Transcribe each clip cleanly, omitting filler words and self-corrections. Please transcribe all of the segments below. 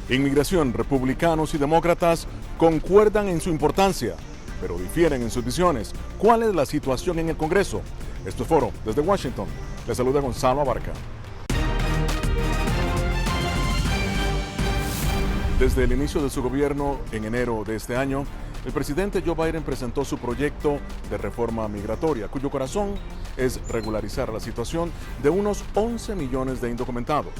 Inmigración, republicanos y demócratas concuerdan en su importancia, pero difieren en sus visiones. ¿Cuál es la situación en el Congreso? Esto es Foro desde Washington. Les saluda Gonzalo Abarca. Desde el inicio de su gobierno en enero de este año, el presidente Joe Biden presentó su proyecto de reforma migratoria, cuyo corazón es regularizar la situación de unos 11 millones de indocumentados.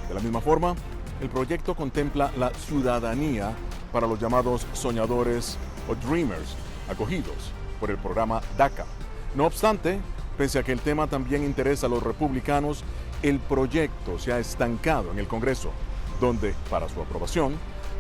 De la misma forma, el proyecto contempla la ciudadanía para los llamados soñadores o dreamers, acogidos por el programa DACA. No obstante, pese a que el tema también interesa a los republicanos, el proyecto se ha estancado en el Congreso, donde, para su aprobación,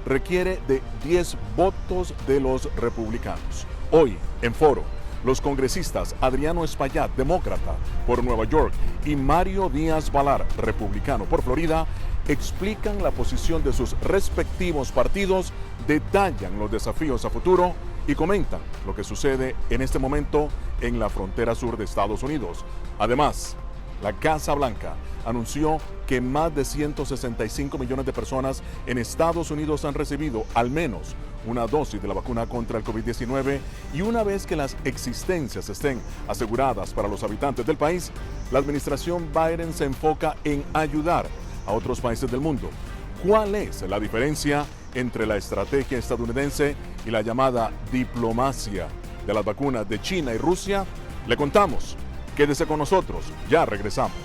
requiere de 10 votos de los republicanos. Hoy, en Foro, los congresistas Adriano Espaillat, demócrata, por Nueva York, y Mario Díaz-Balart, republicano, por Florida, explican la posición de sus respectivos partidos, detallan los desafíos a futuro y comentan lo que sucede en este momento en la frontera sur de Estados Unidos. Además, la Casa Blanca anunció que más de 165 millones de personas en Estados Unidos han recibido al menos una dosis de la vacuna contra el COVID-19 y una vez que las existencias estén aseguradas para los habitantes del país, la administración Biden se enfoca en ayudar a otros países del mundo. ¿Cuál es la diferencia entre la estrategia estadounidense y la llamada diplomacia de las vacunas de China y Rusia? Le contamos. Quédese con nosotros, ya regresamos.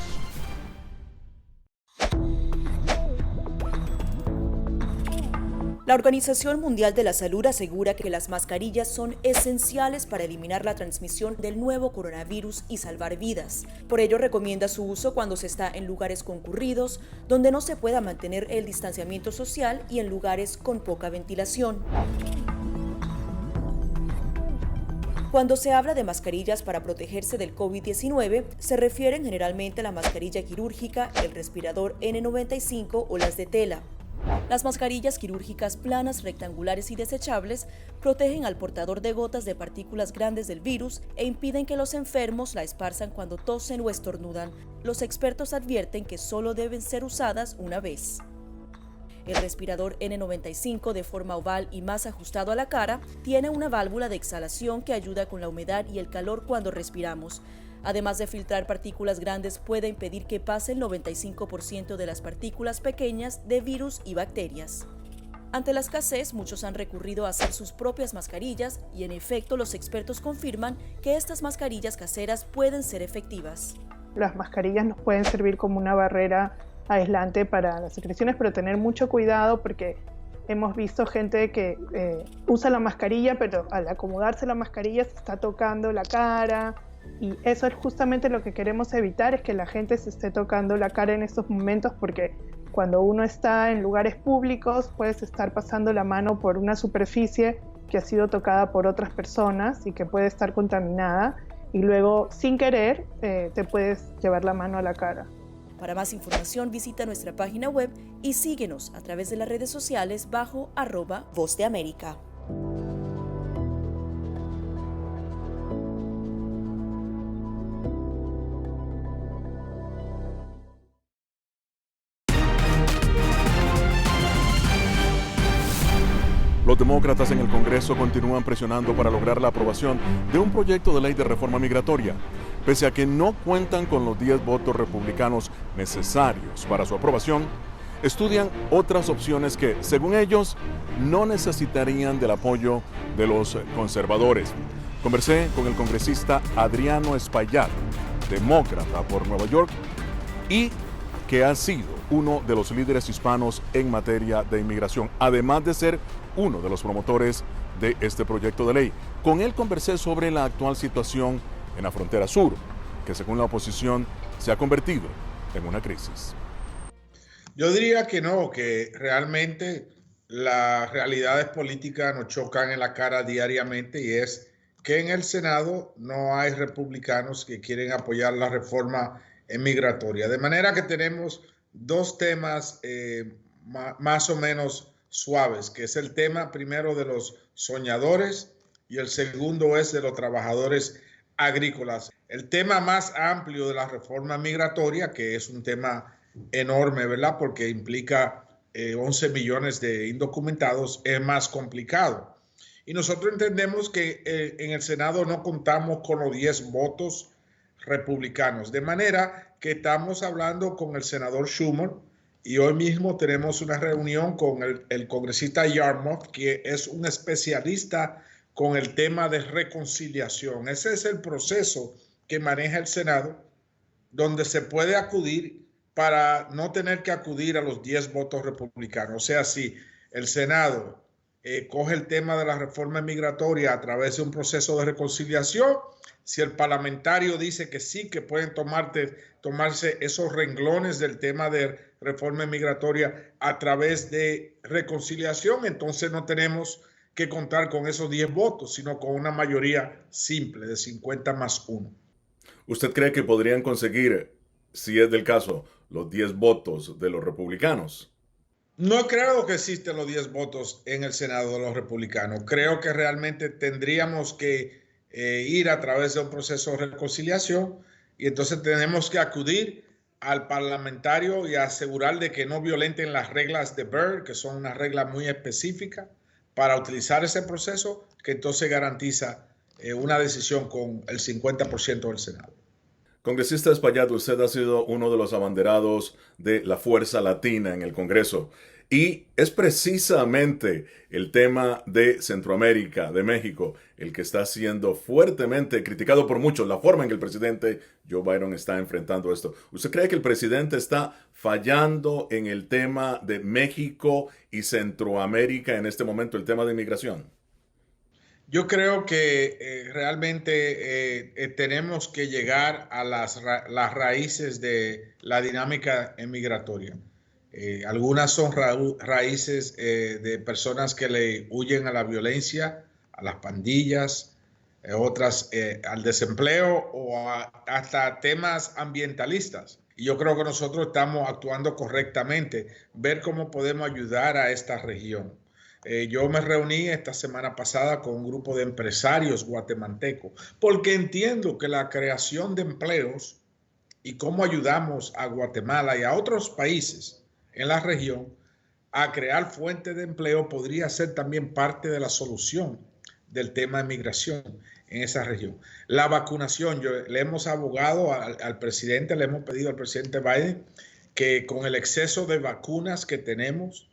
La Organización Mundial de la Salud asegura que las mascarillas son esenciales para eliminar la transmisión del nuevo coronavirus y salvar vidas. Por ello, recomienda su uso cuando se está en lugares concurridos, donde no se pueda mantener el distanciamiento social y en lugares con poca ventilación. Cuando se habla de mascarillas para protegerse del COVID-19, se refieren generalmente a la mascarilla quirúrgica, el respirador N95 o las de tela. Las mascarillas quirúrgicas planas, rectangulares y desechables protegen al portador de gotas de partículas grandes del virus e impiden que los enfermos la esparzan cuando tosen o estornudan. Los expertos advierten que solo deben ser usadas una vez. El respirador N95, de forma oval y más ajustado a la cara, tiene una válvula de exhalación que ayuda con la humedad y el calor cuando respiramos. Además de filtrar partículas grandes, puede impedir que pase el 95% de las partículas pequeñas de virus y bacterias. Ante la escasez, muchos han recurrido a hacer sus propias mascarillas y en efecto los expertos confirman que estas mascarillas caseras pueden ser efectivas. Las mascarillas nos pueden servir como una barrera aislante para las secreciones, pero tener mucho cuidado porque hemos visto gente que usa la mascarilla, pero al acomodarse la mascarilla se está tocando la cara y eso es justamente lo que queremos evitar, es que la gente se esté tocando la cara en estos momentos porque cuando uno está en lugares públicos puedes estar pasando la mano por una superficie que ha sido tocada por otras personas y que puede estar contaminada y luego sin querer te puedes llevar la mano a la cara. Para más información visita nuestra página web y síguenos a través de las redes sociales bajo @Voz de América. Los demócratas en el Congreso continúan presionando para lograr la aprobación de un proyecto de ley de reforma migratoria. Pese a que no cuentan con los 10 votos republicanos necesarios para su aprobación, estudian otras opciones que, según ellos, no necesitarían del apoyo de los conservadores. Conversé con el congresista Adriano Espaillat, demócrata por Nueva York, y que ha sido uno de los líderes hispanos en materia de inmigración, además de ser uno de los promotores de este proyecto de ley. Con él conversé sobre la actual situación en la frontera sur, que según la oposición se ha convertido en una crisis. Yo diría que no, que realmente las realidades políticas nos chocan en la cara diariamente y es que en el Senado no hay republicanos que quieren apoyar la reforma migratoria. De manera que tenemos dos temas más o menos suaves, que es el tema primero de los soñadores y el segundo es de los trabajadores agrícolas. El tema más amplio de la reforma migratoria, que es un tema enorme, ¿verdad? Porque implica 11 millones de indocumentados es más complicado. Y nosotros entendemos que en el Senado no contamos con los 10 votos republicanos, de manera que estamos hablando con el senador Schumer y hoy mismo tenemos una reunión con el congresista Yarmouth, que es un especialista con el tema de reconciliación. Ese es el proceso que maneja el Senado, donde se puede acudir para no tener que acudir a los 10 votos republicanos. O sea, si el Senado coge el tema de la reforma migratoria a través de un proceso de reconciliación, si el parlamentario dice que sí, que pueden tomarse esos renglones del tema de reforma migratoria a través de reconciliación, entonces no tenemos que contar con esos 10 votos, sino con una mayoría simple de 50 más 1. ¿Usted cree que podrían conseguir, si es del caso, los 10 votos de los republicanos? No creo que existen los 10 votos en el Senado de los republicanos. Creo que realmente tendríamos que ir a través de un proceso de reconciliación y entonces tenemos que acudir al parlamentario y asegurar de que no violenten las reglas de Byrd, que son unas reglas muy específicas para utilizar ese proceso, que entonces garantiza una decisión con el 50% del Senado. Congresista Espaillat, usted ha sido uno de los abanderados de la Fuerza Latina en el Congreso y es precisamente el tema de Centroamérica, de México, el que está siendo fuertemente criticado por muchos, la forma en que el presidente Joe Biden está enfrentando esto. ¿Usted cree que el presidente está fallando en el tema de México y Centroamérica en este momento, el tema de inmigración? Yo creo que realmente tenemos que llegar a las raíces de la dinámica migratoria. Algunas son raíces de personas que le huyen a la violencia, a las pandillas, otras al desempleo o hasta temas ambientalistas. Y yo creo que nosotros estamos actuando correctamente, ver cómo podemos ayudar a esta región. Yo me reuní esta semana pasada con un grupo de empresarios guatemaltecos porque entiendo que la creación de empleos y cómo ayudamos a Guatemala y a otros países en la región a crear fuentes de empleo podría ser también parte de la solución del tema de migración en esa región. La vacunación, le hemos abogado al presidente, le hemos pedido al presidente Biden que con el exceso de vacunas que tenemos,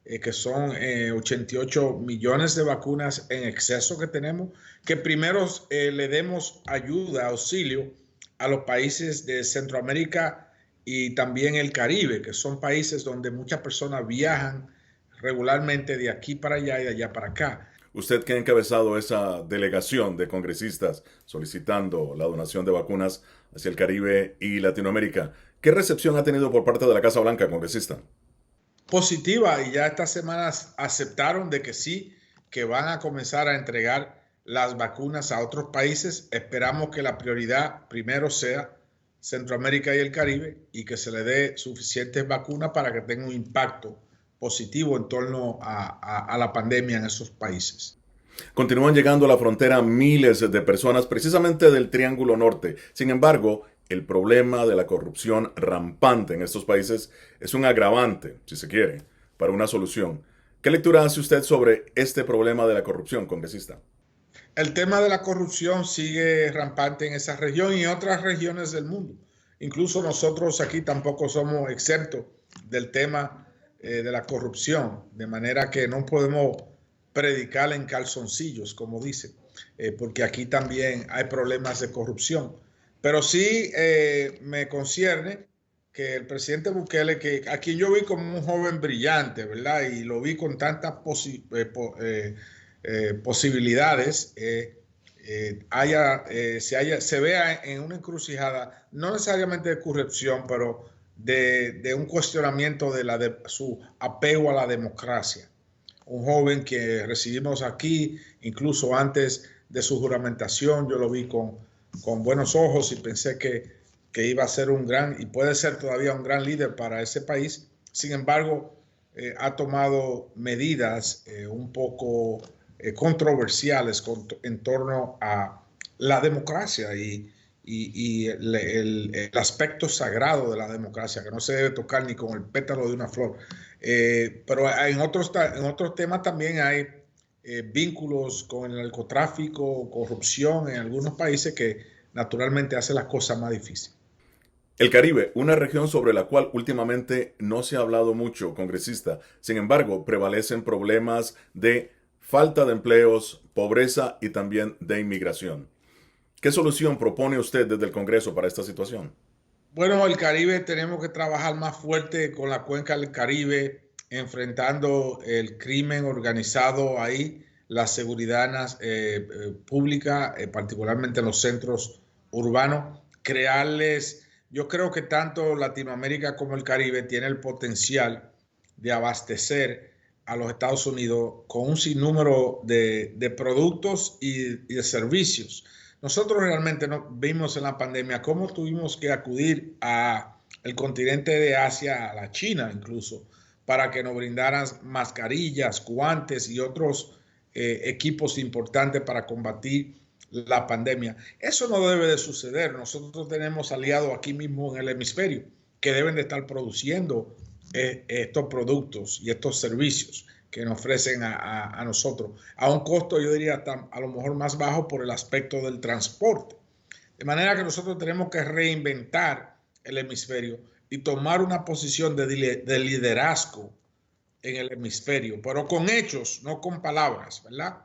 que son 88 millones de vacunas en exceso que tenemos, que primero le demos ayuda, auxilio a los países de Centroamérica y también el Caribe, que son países donde muchas personas viajan regularmente de aquí para allá y de allá para acá. Usted que ha encabezado esa delegación de congresistas solicitando la donación de vacunas hacia el Caribe y Latinoamérica, ¿qué recepción ha tenido por parte de la Casa Blanca, congresista? Positiva, y ya estas semanas aceptaron de que sí, que van a comenzar a entregar las vacunas a otros países. Esperamos que la prioridad primero sea Centroamérica y el Caribe y que se le dé suficientes vacunas para que tenga un impacto positivo en torno a la pandemia en esos países. Continúan llegando a la frontera miles de personas precisamente del Triángulo Norte. Sin embargo, el problema de la corrupción rampante en estos países es un agravante, si se quiere, para una solución. ¿Qué lectura hace usted sobre este problema de la corrupción, congresista? El tema de la corrupción sigue rampante en esa región y en otras regiones del mundo. Incluso nosotros aquí tampoco somos exentos del tema de la corrupción, de manera que no podemos predicar en calzoncillos, como dicen, porque aquí también hay problemas de corrupción. Pero sí me concierne que el presidente Bukele, que a quien yo vi como un joven brillante, ¿verdad? Y lo vi con tantas posibilidades, se vea en una encrucijada, no necesariamente de corrupción, pero de un cuestionamiento de su apego a la democracia. Un joven que recibimos aquí, incluso antes de su juramentación, yo lo vi con buenos ojos y pensé que iba a ser un gran, y puede ser todavía un gran líder para ese país. Sin embargo, ha tomado medidas un poco controversiales en torno a la democracia y y el aspecto sagrado de la democracia, que no se debe tocar ni con el pétalo de una flor. Pero en otros temas también hay vínculos con el narcotráfico, corrupción en algunos países que naturalmente hace las cosas más difíciles. El Caribe, una región sobre la cual últimamente no se ha hablado mucho, congresista. Sin embargo, prevalecen problemas de falta de empleos, pobreza y también de inmigración. ¿Qué solución propone usted desde el Congreso para esta situación? Bueno, el Caribe tenemos que trabajar más fuerte con la cuenca del Caribe, enfrentando el crimen organizado ahí, la seguridad pública, particularmente en los centros urbanos, crearles. Yo creo que tanto Latinoamérica como el Caribe tiene el potencial de abastecer a los Estados Unidos con un sinnúmero de productos y de servicios. Nosotros realmente vimos en la pandemia cómo tuvimos que acudir al continente de Asia, a la China incluso, para que nos brindaran mascarillas, guantes y otros equipos importantes para combatir la pandemia. Eso no debe de suceder. Nosotros tenemos aliados aquí mismo en el hemisferio que deben de estar produciendo estos productos y estos servicios que nos ofrecen a nosotros a un costo, yo diría, hasta a lo mejor más bajo por el aspecto del transporte. De manera que nosotros tenemos que reinventar el hemisferio y tomar una posición de liderazgo en el hemisferio, pero con hechos, no con palabras, ¿verdad?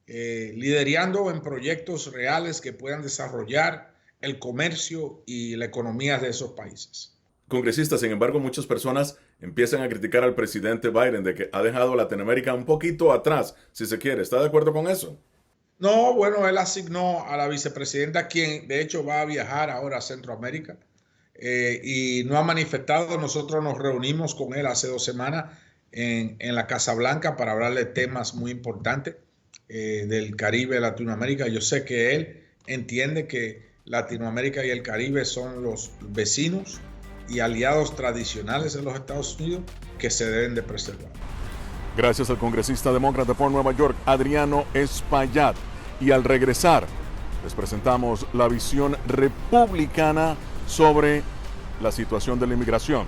Liderando en proyectos reales que puedan desarrollar el comercio y la economía de esos países. Congresista, sin embargo, muchas personas empiezan a criticar al presidente Biden de que ha dejado a Latinoamérica un poquito atrás, si se quiere. ¿Está de acuerdo con eso? No, bueno, él asignó a la vicepresidenta, quien de hecho va a viajar ahora a Centroamérica, y no ha manifestado. Nosotros nos reunimos con él hace 2 semanas en la Casa Blanca para hablarle de temas muy importantes del Caribe, Latinoamérica. Yo sé que él entiende que Latinoamérica y el Caribe son los vecinos y aliados tradicionales de los Estados Unidos que se deben de preservar. Gracias al congresista demócrata por Nueva York, Adriano Espaillat. Y al regresar, les presentamos la visión republicana sobre la situación de la inmigración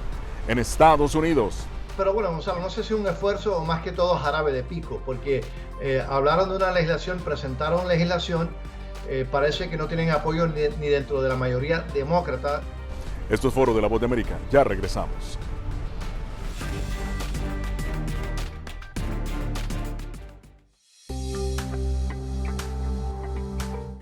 en Estados Unidos. Pero bueno, Gonzalo, no sé si un esfuerzo o más que todo jarabe de pico, porque hablaron de una legislación, presentaron legislación, parece que no tienen apoyo ni dentro de la mayoría demócrata. Esto es Foro de la Voz de América. Ya regresamos.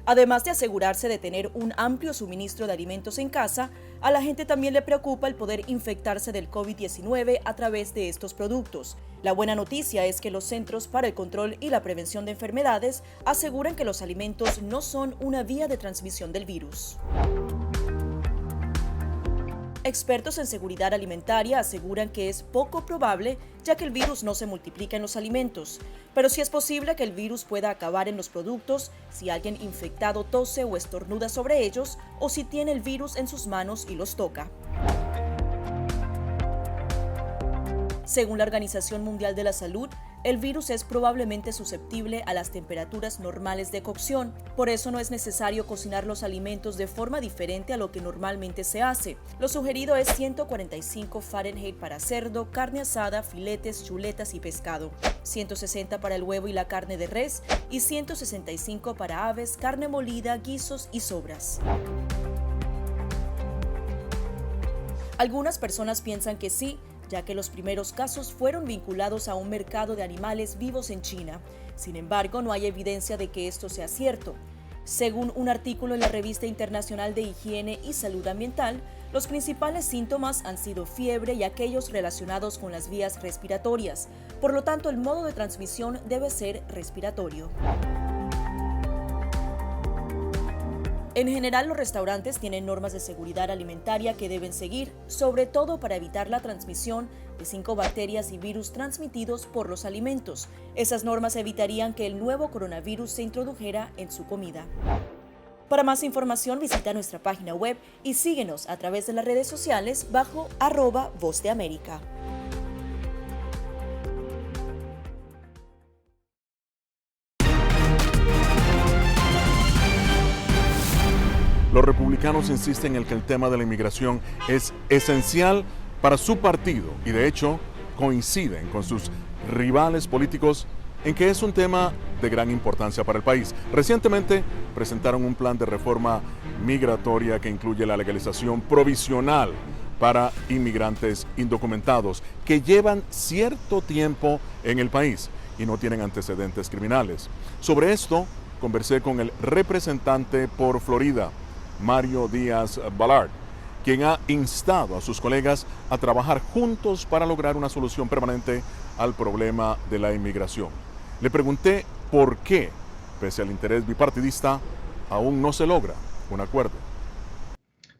Además de asegurarse de tener un amplio suministro de alimentos en casa, a la gente también le preocupa el poder infectarse del COVID-19 a través de estos productos. La buena noticia es que los Centros para el Control y la Prevención de Enfermedades aseguran que los alimentos no son una vía de transmisión del virus. Expertos en seguridad alimentaria aseguran que es poco probable, ya que el virus no se multiplica en los alimentos, pero sí es posible que el virus pueda acabar en los productos si alguien infectado tose o estornuda sobre ellos o si tiene el virus en sus manos y los toca. Según la Organización Mundial de la Salud, el virus es probablemente susceptible a las temperaturas normales de cocción. Por eso no es necesario cocinar los alimentos de forma diferente a lo que normalmente se hace. Lo sugerido es 145 Fahrenheit para cerdo, carne asada, filetes, chuletas y pescado, 160 para el huevo y la carne de res y 165 para aves, carne molida, guisos y sobras. Algunas personas piensan que sí, ya que los primeros casos fueron vinculados a un mercado de animales vivos en China. Sin embargo, no hay evidencia de que esto sea cierto. Según un artículo en la Revista Internacional de Higiene y Salud Ambiental, los principales síntomas han sido fiebre y aquellos relacionados con las vías respiratorias. Por lo tanto, el modo de transmisión debe ser respiratorio. En general, los restaurantes tienen normas de seguridad alimentaria que deben seguir, sobre todo para evitar la transmisión de 5 bacterias y virus transmitidos por los alimentos. Esas normas evitarían que el nuevo coronavirus se introdujera en su comida. Para más información, visita nuestra página web y síguenos a través de las redes sociales bajo @Voz de América. Los republicanos insisten en que el tema de la inmigración es esencial para su partido y de hecho coinciden con sus rivales políticos en que es un tema de gran importancia para el país. Recientemente presentaron un plan de reforma migratoria que incluye la legalización provisional para inmigrantes indocumentados que llevan cierto tiempo en el país y no tienen antecedentes criminales. Sobre esto conversé con el representante por Florida, Mario Díaz Balart, quien ha instado a sus colegas a trabajar juntos para lograr una solución permanente al problema de la inmigración. Le pregunté por qué, pese al interés bipartidista, aún no se logra un acuerdo.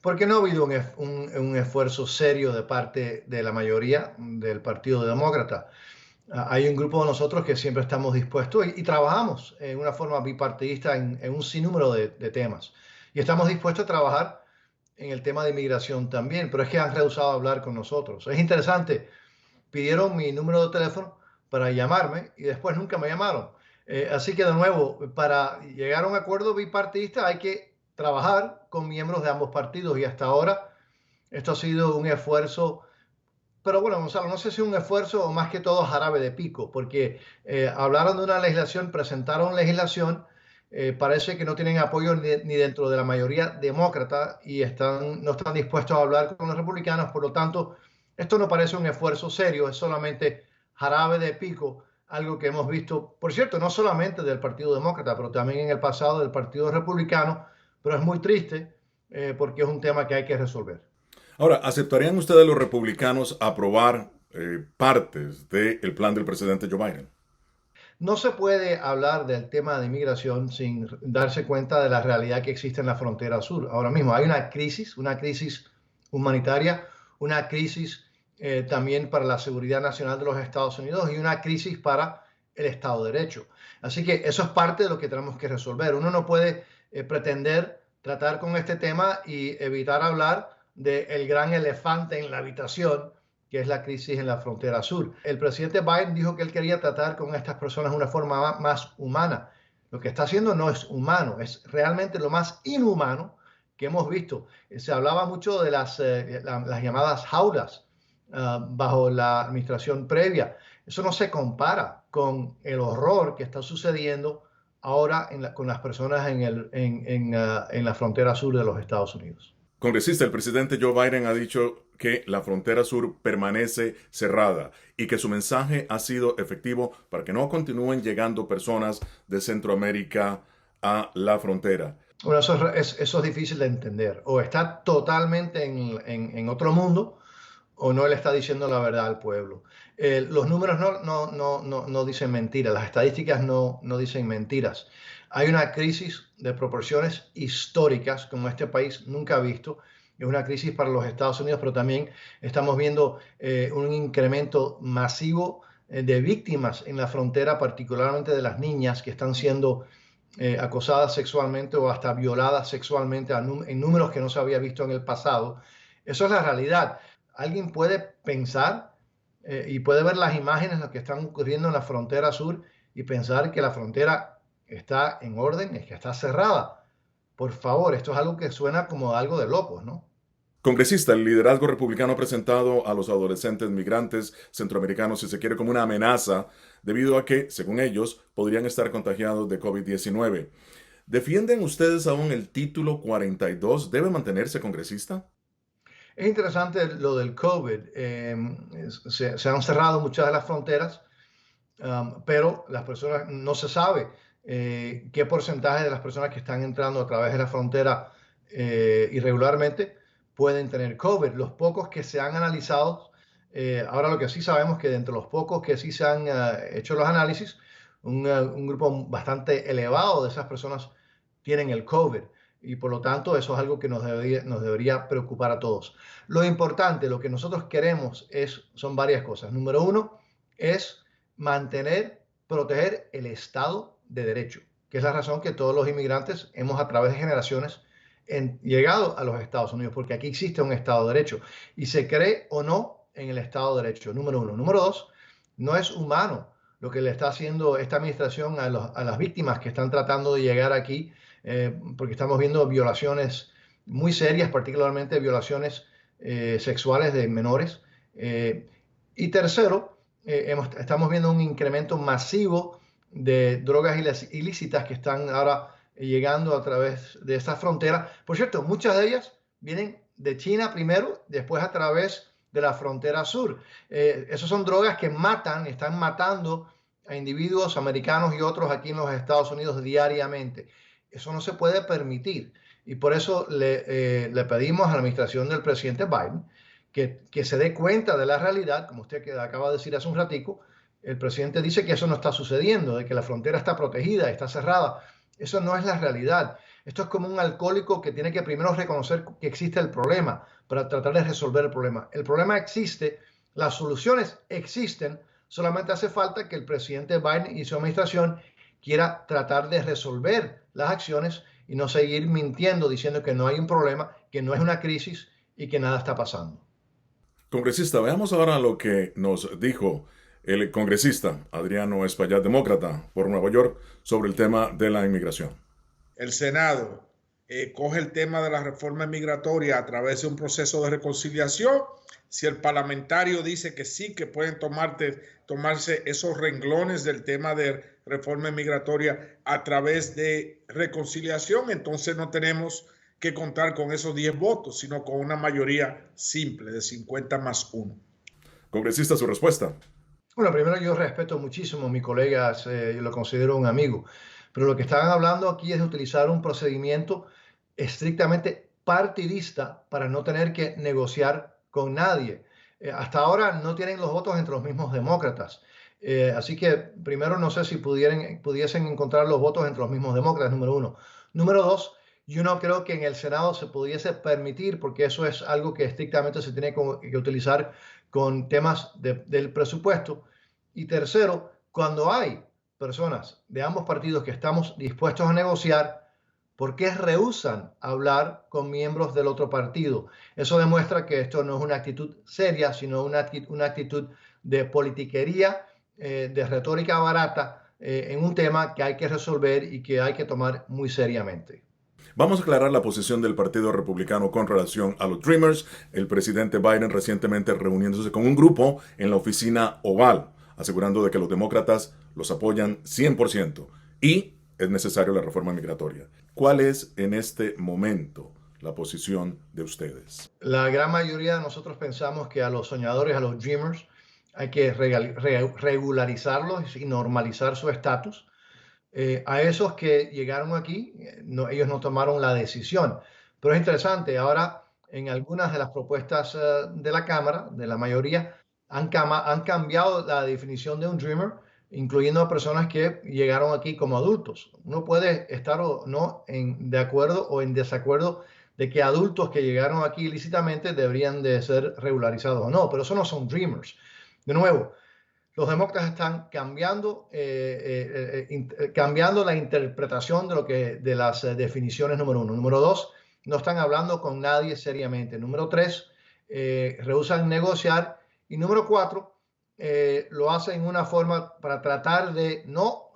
Porque no ha habido un esfuerzo serio de parte de la mayoría del Partido Demócrata. Hay un grupo de nosotros que siempre estamos dispuestos y trabajamos en una forma bipartidista en un sinnúmero de temas. Y estamos dispuestos a trabajar en el tema de inmigración también, pero es que han rehusado hablar con nosotros. Es interesante, pidieron mi número de teléfono para llamarme y después nunca me llamaron. Así que de nuevo, para llegar a un acuerdo bipartidista hay que trabajar con miembros de ambos partidos y hasta ahora esto ha sido un esfuerzo, pero bueno, Gonzalo, no sé si un esfuerzo o más que todo jarabe de pico, porque hablaron de una legislación, presentaron legislación, parece que no tienen apoyo ni dentro de la mayoría demócrata y no están dispuestos a hablar con los republicanos, por lo tanto, esto no parece un esfuerzo serio, es solamente jarabe de pico, algo que hemos visto, por cierto, no solamente del Partido Demócrata, pero también en el pasado del Partido Republicano, pero es muy triste porque es un tema que hay que resolver. Ahora, ¿aceptarían ustedes los republicanos aprobar partes del plan del presidente Joe Biden? No se puede hablar del tema de inmigración sin darse cuenta de la realidad que existe en la frontera sur. Ahora mismo hay una crisis humanitaria, una crisis también para la seguridad nacional de los Estados Unidos y una crisis para el Estado de Derecho. Así que eso es parte de lo que tenemos que resolver. Uno no puede pretender tratar con este tema y evitar hablar del gran elefante en la habitación, que es la crisis en la frontera sur. El presidente Biden dijo que él quería tratar con estas personas de una forma más humana. Lo que está haciendo no es humano, es realmente lo más inhumano que hemos visto. Se hablaba mucho de las llamadas jaulas bajo la administración previa. Eso no se compara con el horror que está sucediendo ahora con las personas en la frontera sur de los Estados Unidos. Congresista, el presidente Joe Biden ha dicho que la frontera sur permanece cerrada y que su mensaje ha sido efectivo para que no continúen llegando personas de Centroamérica a la frontera. Bueno, eso es difícil de entender. O está totalmente en otro mundo o no le está diciendo la verdad al pueblo. Los números no dicen mentiras, las estadísticas no dicen mentiras. Hay una crisis de proporciones históricas como este país nunca ha visto. Es una crisis para los Estados Unidos, pero también estamos viendo un incremento masivo de víctimas en la frontera, particularmente de las niñas que están siendo acosadas sexualmente o hasta violadas sexualmente en números que no se había visto en el pasado. Eso es la realidad. Alguien puede pensar y puede ver las imágenes de lo que están ocurriendo en la frontera sur y pensar que la frontera está en orden, es que está cerrada. Por favor, esto es algo que suena como algo de locos, ¿no? Congresista, el liderazgo republicano ha presentado a los adolescentes migrantes centroamericanos, si se quiere, como una amenaza, debido a que, según ellos, podrían estar contagiados de COVID-19. ¿Defienden ustedes aún el título 42? ¿Debe mantenerse, congresista? Es interesante lo del COVID. Se han cerrado muchas de las fronteras, pero las personas no se sabe qué porcentaje de las personas que están entrando a través de la frontera irregularmente pueden tener COVID. Los pocos que se han analizado, ahora lo que sí sabemos es que de entre los pocos que sí se han hecho los análisis, un grupo bastante elevado de esas personas tienen el COVID. Y por lo tanto, eso es algo que nos debería preocupar a todos. Lo importante, lo que nosotros queremos son varias cosas. Número uno es proteger el Estado de Derecho, que es la razón que todos los inmigrantes hemos a través de generaciones llegado a los Estados Unidos, porque aquí existe un Estado de Derecho y se cree o no en el Estado de Derecho, número uno. Número dos, no es humano lo que le está haciendo esta administración a las víctimas que están tratando de llegar aquí, porque estamos viendo violaciones muy serias, particularmente violaciones sexuales de menores. Y tercero, estamos viendo un incremento masivo de drogas ilícitas que están ahora llegando a través de esta frontera. Por cierto, muchas de ellas vienen de China primero, después a través de la frontera sur. Esas son drogas que están matando a individuos americanos y otros aquí en los Estados Unidos diariamente. Eso no se puede permitir. Y por eso le pedimos a la administración del presidente Biden que se dé cuenta de la realidad, como usted acaba de decir hace un ratico. El presidente dice que eso no está sucediendo, de que la frontera está protegida, está cerrada. Eso no es la realidad. Esto es como un alcohólico que tiene que primero reconocer que existe el problema para tratar de resolver el problema. El problema existe, las soluciones existen, solamente hace falta que el presidente Biden y su administración quiera tratar de resolver las acciones y no seguir mintiendo diciendo que no hay un problema, que no es una crisis y que nada está pasando. Congresista, veamos ahora lo que nos dijo el congresista Adriano Espaillat, demócrata por Nueva York, sobre el tema de la inmigración. El Senado coge el tema de la reforma migratoria a través de un proceso de reconciliación. Si el parlamentario dice que sí, que pueden tomarse esos renglones del tema de reforma migratoria a través de reconciliación, entonces no tenemos que contar con esos 10 votos, sino con una mayoría simple de 50+1. Congresista, su respuesta. Bueno, primero yo respeto muchísimo a mis colegas, yo lo considero un amigo, pero lo que estaban hablando aquí es de utilizar un procedimiento estrictamente partidista para no tener que negociar con nadie. Hasta ahora no tienen los votos entre los mismos demócratas. Así que primero no sé si pudiesen encontrar los votos entre los mismos demócratas, número uno. Número dos, yo no creo que en el Senado se pudiese permitir, porque eso es algo que estrictamente se tiene que utilizar con temas del presupuesto. Y tercero, cuando hay personas de ambos partidos que estamos dispuestos a negociar, ¿por qué rehúsan hablar con miembros del otro partido? Eso demuestra que esto no es una actitud seria, sino una actitud de politiquería, de retórica barata, en un tema que hay que resolver y que hay que tomar muy seriamente. Vamos a aclarar la posición del Partido Republicano con relación a los Dreamers. El presidente Biden recientemente reuniéndose con un grupo en la oficina Oval, asegurando de que los demócratas los apoyan 100% y es necesaria la reforma migratoria. ¿Cuál es en este momento la posición de ustedes? La gran mayoría de nosotros pensamos que a los soñadores, a los Dreamers, hay que regularizarlos y normalizar su estatus. A esos que llegaron aquí, ellos no tomaron la decisión. Pero es interesante, ahora en algunas de las propuestas de la Cámara, de la mayoría, han cambiado la definición de un Dreamer, incluyendo a personas que llegaron aquí como adultos. Uno puede estar o no de acuerdo o en desacuerdo de que adultos que llegaron aquí ilícitamente deberían de ser regularizados o no, pero eso no son Dreamers. De nuevo, los demócratas están cambiando la interpretación de las definiciones, número uno. Número dos, no están hablando con nadie seriamente. Número tres, rehúsan negociar. Y número cuatro, lo hacen en una forma para tratar de no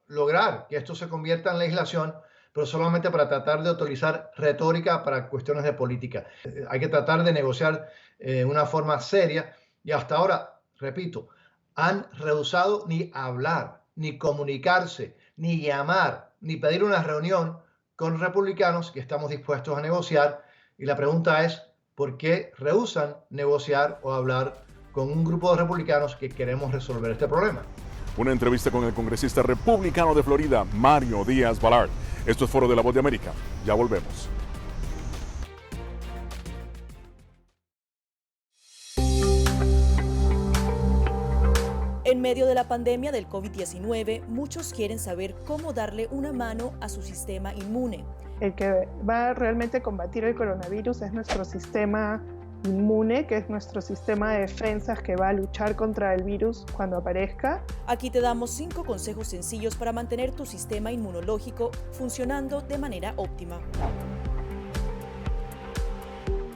lograr que esto se convierta en legislación, pero solamente para tratar de utilizar retórica para cuestiones de política. Hay que tratar de negociar de una forma seria y hasta ahora, repito, han rehusado ni hablar, ni comunicarse, ni llamar, ni pedir una reunión con republicanos que estamos dispuestos a negociar. Y la pregunta es, ¿por qué rehúsan negociar o hablar con un grupo de republicanos que queremos resolver este problema? Una entrevista con el congresista republicano de Florida, Mario Díaz-Balart. Esto es Foro de la Voz de América. Ya volvemos. En medio de la pandemia del COVID-19, muchos quieren saber cómo darle una mano a su sistema inmune. El que va a realmente combatir el coronavirus es nuestro sistema inmune, que es nuestro sistema de defensas que va a luchar contra el virus cuando aparezca. Aquí te damos 5 consejos sencillos para mantener tu sistema inmunológico funcionando de manera óptima.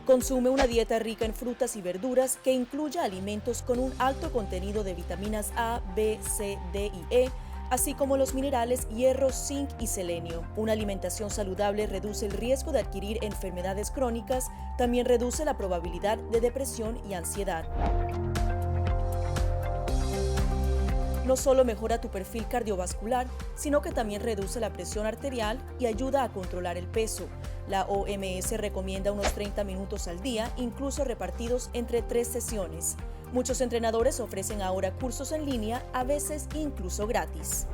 Consume una dieta rica en frutas y verduras que incluya alimentos con un alto contenido de vitaminas A, B, C, D y E, así como los minerales hierro, zinc y selenio. Una alimentación saludable reduce el riesgo de adquirir enfermedades crónicas, también reduce la probabilidad de depresión y ansiedad. No solo mejora tu perfil cardiovascular, sino que también reduce la presión arterial y ayuda a controlar el peso. La OMS recomienda unos 30 minutos al día, incluso repartidos entre 3 sesiones. Muchos entrenadores ofrecen ahora cursos en línea, a veces incluso gratis.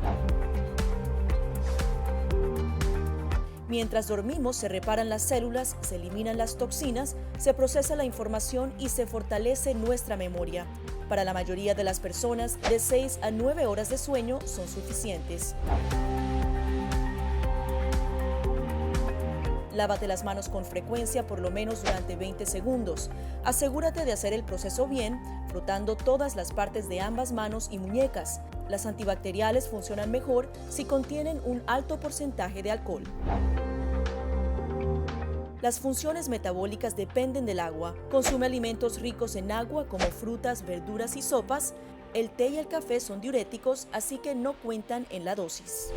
Mientras dormimos, se reparan las células, se eliminan las toxinas, se procesa la información y se fortalece nuestra memoria. Para la mayoría de las personas, de 6 a 9 horas de sueño son suficientes. Lávate las manos con frecuencia, por lo menos durante 20 segundos. Asegúrate de hacer el proceso bien, frotando todas las partes de ambas manos y muñecas. Las antibacteriales funcionan mejor si contienen un alto porcentaje de alcohol. Las funciones metabólicas dependen del agua. Consume alimentos ricos en agua como frutas, verduras y sopas. El té y el café son diuréticos, así que no cuentan en la dosis.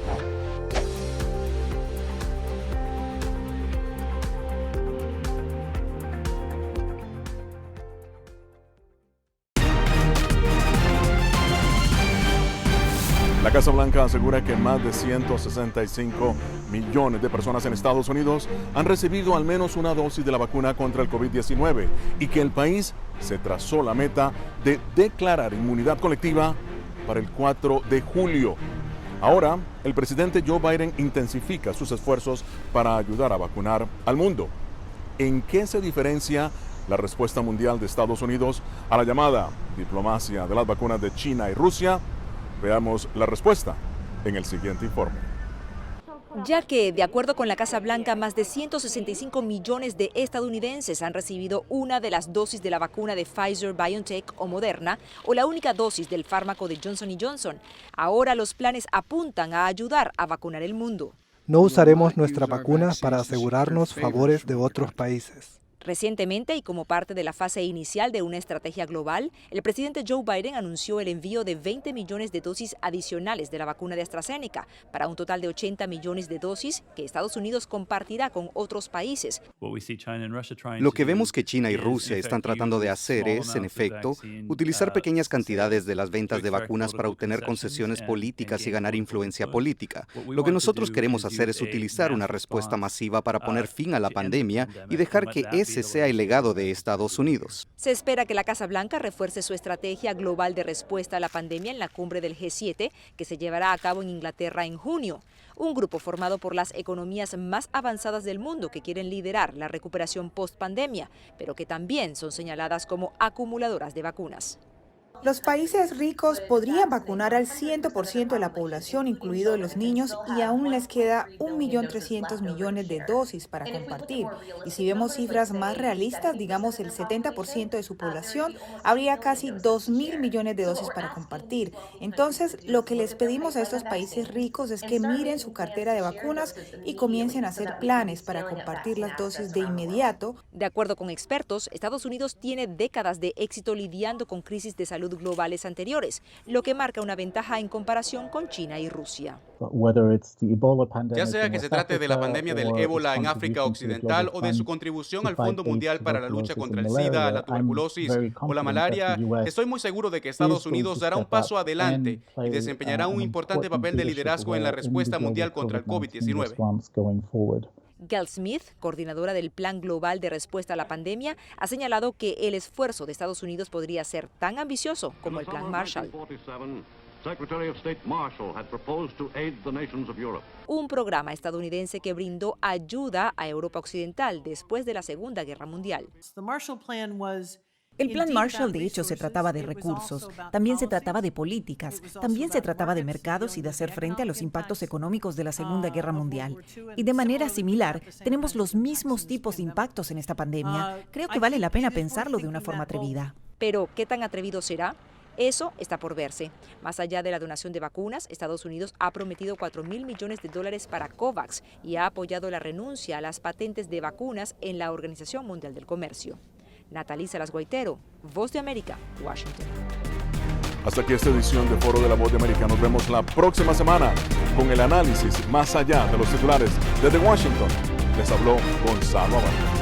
La Casa Blanca asegura que más de 165 millones de personas en Estados Unidos han recibido al menos una dosis de la vacuna contra el COVID-19 y que el país se trazó la meta de declarar inmunidad colectiva para el 4 de julio. Ahora, el presidente Joe Biden intensifica sus esfuerzos para ayudar a vacunar al mundo. ¿En qué se diferencia la respuesta mundial de Estados Unidos a la llamada diplomacia de las vacunas de China y Rusia? Veamos la respuesta en el siguiente informe. Ya que, de acuerdo con la Casa Blanca, más de 165 millones de estadounidenses han recibido una de las dosis de la vacuna de Pfizer, BioNTech o Moderna, o la única dosis del fármaco de Johnson & Johnson. Ahora los planes apuntan a ayudar a vacunar el mundo. No usaremos nuestra vacuna para asegurarnos favores de otros países. Recientemente, y como parte de la fase inicial de una estrategia global, el presidente Joe Biden anunció el envío de 20 millones de dosis adicionales de la vacuna de AstraZeneca, para un total de 80 millones de dosis que Estados Unidos compartirá con otros países. Lo que vemos que China y Rusia están tratando de hacer es, en efecto, utilizar pequeñas cantidades de las ventas de vacunas para obtener concesiones políticas y ganar influencia política. Lo que nosotros queremos hacer es utilizar una respuesta masiva para poner fin a la pandemia y dejar que ese sea el legado de Estados Unidos. Se espera que la Casa Blanca refuerce su estrategia global de respuesta a la pandemia en la cumbre del G7, que se llevará a cabo en Inglaterra en junio. Un grupo formado por las economías más avanzadas del mundo que quieren liderar la recuperación post-pandemia, pero que también son señaladas como acumuladoras de vacunas. Los países ricos podrían vacunar al 100% de la población, incluidos los niños, y aún les queda 1.300.000.000 de dosis para compartir. Y si vemos cifras más realistas, digamos el 70% de su población, habría casi 2.000 millones de dosis para compartir. Entonces, lo que les pedimos a estos países ricos es que miren su cartera de vacunas y comiencen a hacer planes para compartir las dosis de inmediato. De acuerdo con expertos, Estados Unidos tiene décadas de éxito lidiando con crisis de salud globales anteriores, lo que marca una ventaja en comparación con China y Rusia. Ya sea que se trate de la pandemia del ébola en África Occidental o de su contribución al Fondo Mundial para la lucha contra el SIDA, la tuberculosis o la malaria, estoy muy seguro de que Estados Unidos dará un paso adelante y desempeñará un importante papel de liderazgo en la respuesta mundial contra el COVID-19. Gail Smith, coordinadora del Plan Global de Respuesta a la Pandemia, ha señalado que el esfuerzo de Estados Unidos podría ser tan ambicioso como el Plan Marshall. Un programa estadounidense que brindó ayuda a Europa Occidental después de la Segunda Guerra Mundial. El Plan Marshall, de hecho, se trataba de recursos, también se trataba de políticas, también se trataba de mercados y de hacer frente a los impactos económicos de la Segunda Guerra Mundial. Y de manera similar, tenemos los mismos tipos de impactos en esta pandemia. Creo que vale la pena pensarlo de una forma atrevida. Pero, ¿qué tan atrevido será? Eso está por verse. Más allá de la donación de vacunas, Estados Unidos ha prometido $4.000 millones para COVAX y ha apoyado la renuncia a las patentes de vacunas en la Organización Mundial del Comercio. Nataliza Las Guaitero, Voz de América, Washington. Hasta aquí esta edición de Foro de la Voz de América. Nos vemos la próxima semana con el análisis más allá de los titulares. Desde Washington les habló Gonzalo Abad.